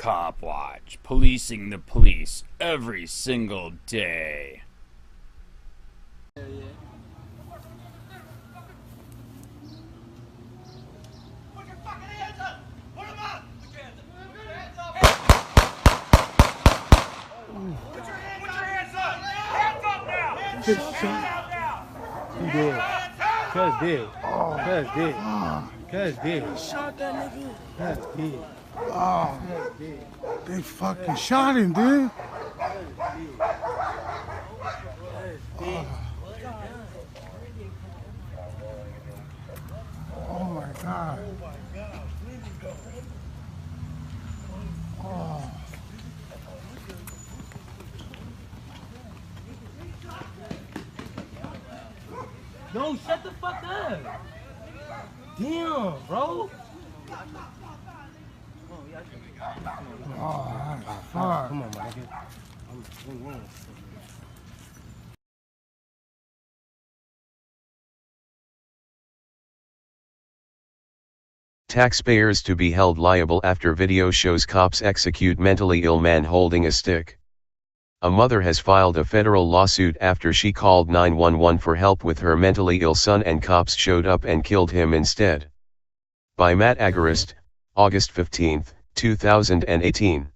COPWATCH, policing the police every single day. Put your fucking hands up! Put them up! Put your hands up! Put your hands up! Put your hands up! Hands up now! Hands up now! He dead. Cuz dead. Cuz dead. Cuz dead. Shot that nigga. Cuz dead. Oh, they fucking shot him, dude. Oh my God. Oh. No, shut the fuck up. Damn, bro. Oh, that's fuck. Come on, my nigga. Taxpayers to be held liable after video shows cops execute mentally ill man holding a stick. A mother has filed a federal lawsuit after she called 911 for help with her mentally ill son and cops showed up and killed him instead. By Matt Agarist, August 15, 2018.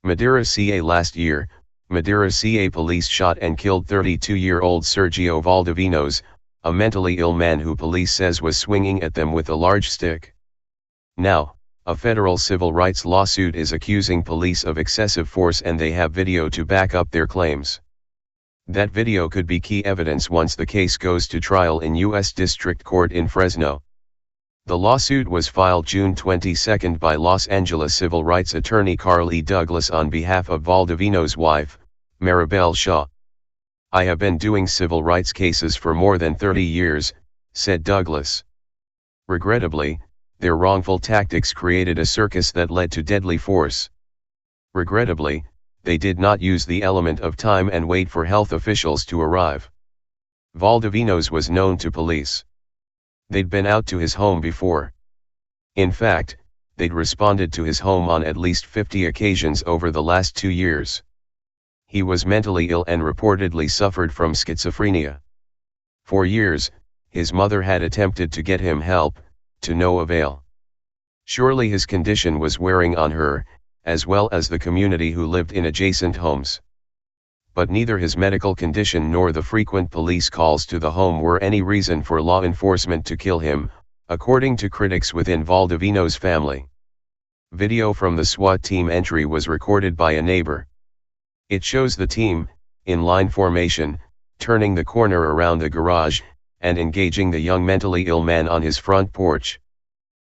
Madera, CA. Last year, Madera, CA police shot and killed 32-year-old Sergio Valdovinos, a mentally ill man who police says was swinging at them with a large stick. Now, a federal civil rights lawsuit is accusing police of excessive force and they have video to back up their claims. That video could be key evidence once the case goes to trial in U.S. District Court in Fresno. The lawsuit was filed June 22 by Los Angeles civil rights attorney Carl E. Douglas on behalf of Valdovinos' wife, Maribel Shaw. "I have been doing civil rights cases for more than 30 years, said Douglas. Regrettably, their wrongful tactics created a circus that led to deadly force. Regrettably, they did not use the element of time and wait for health officials to arrive. Valdovinos was known to police. They'd been out to his home before. In fact, they'd responded to his home on at least 50 occasions over the last 2 years. He was mentally ill and reportedly suffered from schizophrenia. For years, his mother had attempted to get him help, to no avail. Surely his condition was wearing on her, as well as the community who lived in adjacent homes. But neither his medical condition nor the frequent police calls to the home were any reason for law enforcement to kill him, according to critics within Valdovinos' family. Video from the SWAT team entry was recorded by a neighbor. It shows the team, in line formation, turning the corner around the garage, and engaging the young mentally ill man on his front porch.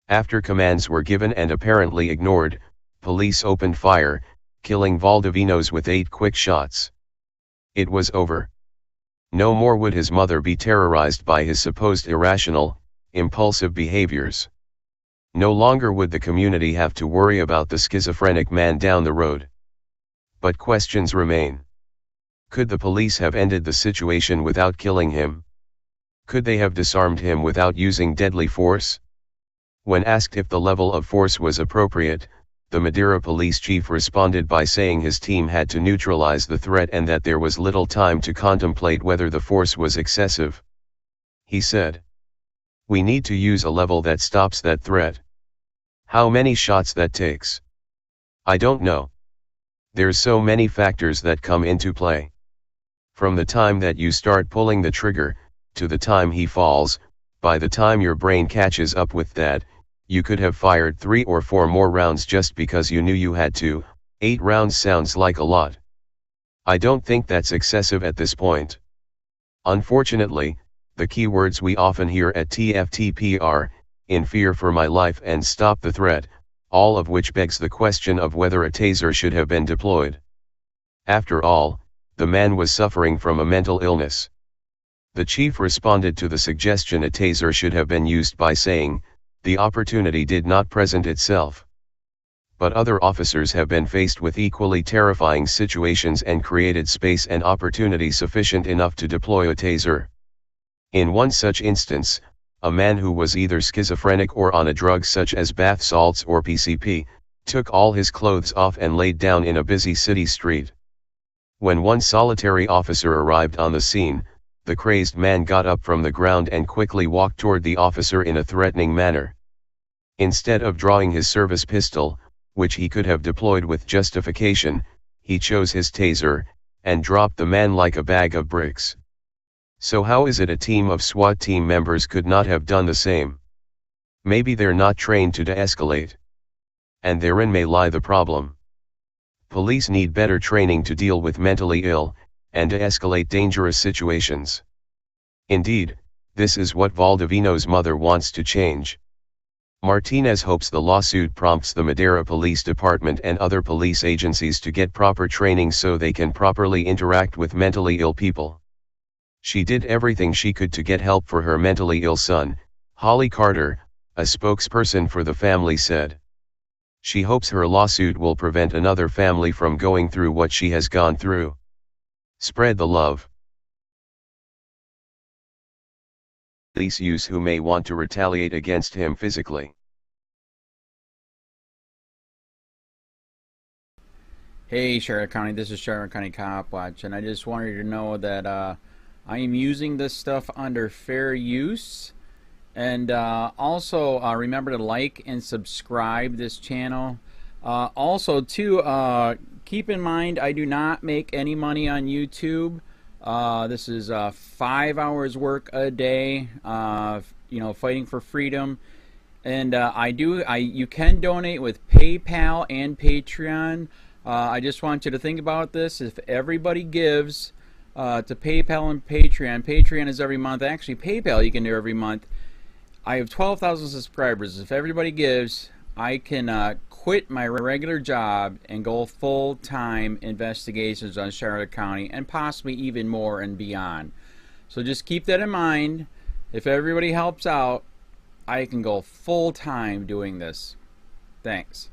After commands were given and apparently ignored, police opened fire, killing Valdovinos with 8 quick shots. It was over. No more would his mother be terrorized by his supposed irrational, impulsive behaviors. No longer would the community have to worry about the schizophrenic man down the road. But questions remain. Could the police have ended the situation without killing him? Could they have disarmed him without using deadly force? When asked if the level of force was appropriate, the Madera police chief responded by saying his team had to neutralize the threat and that there was little time to contemplate whether the force was excessive. He said, "We need to use a level that stops that threat. How many shots that takes? I don't know. There's so many factors that come into play. From the time that you start pulling the trigger, to the time he falls, by the time your brain catches up with that, you could have fired 3 or 4 more rounds just because you knew you had to. 8 rounds sounds like a lot. I don't think that's excessive at this point." Unfortunately, the key words we often hear at TFTP are, "in fear for my life" and "stop the threat," all of which begs the question of whether a taser should have been deployed. After all, the man was suffering from a mental illness. The chief responded to the suggestion a taser should have been used by saying, "The opportunity did not present itself." But other officers have been faced with equally terrifying situations and created space and opportunity sufficient enough to deploy a taser. In one such instance, a man who was either schizophrenic or on a drug such as bath salts or PCP, took all his clothes off and laid down in a busy city street. When one solitary officer arrived on the scene, the crazed man got up from the ground and quickly walked toward the officer in a threatening manner. Instead of drawing his service pistol, which he could have deployed with justification, he chose his taser, and dropped the man like a bag of bricks. So how is it a team of SWAT team members could not have done the same? Maybe they're not trained to de-escalate. And therein may lie the problem. Police need better training to deal with mentally ill, and de-escalate dangerous situations. Indeed, this is what Valdivino's mother wants to change. Martinez hopes the lawsuit prompts the Madera Police Department and other police agencies to get proper training so they can properly interact with mentally ill people. She did everything she could to get help for her mentally ill son, Holly Carter, a spokesperson for the family said. She hopes her lawsuit will prevent another family from going through what she has gone through. Spread the love. Police use who may want to retaliate against him physically. Hey Charlotte County, this is Charlotte County COPWATCH, and I just wanted you to know that I am using this stuff under fair use. And also remember to like and subscribe this channel. Also too, keep in mind I do not make any money on YouTube. This is 5 hours work a day, you know, fighting for freedom. And you can donate with PayPal and Patreon. I just want you to think about this. If everybody gives to PayPal and Patreon, Patreon is every month. Actually, PayPal you can do every month. I have 12,000 subscribers. If everybody gives, I can quit my regular job and go full-time investigations on Charlotte County and possibly even more and beyond. So just keep that in mind. If everybody helps out, I can go full-time doing this. Thanks.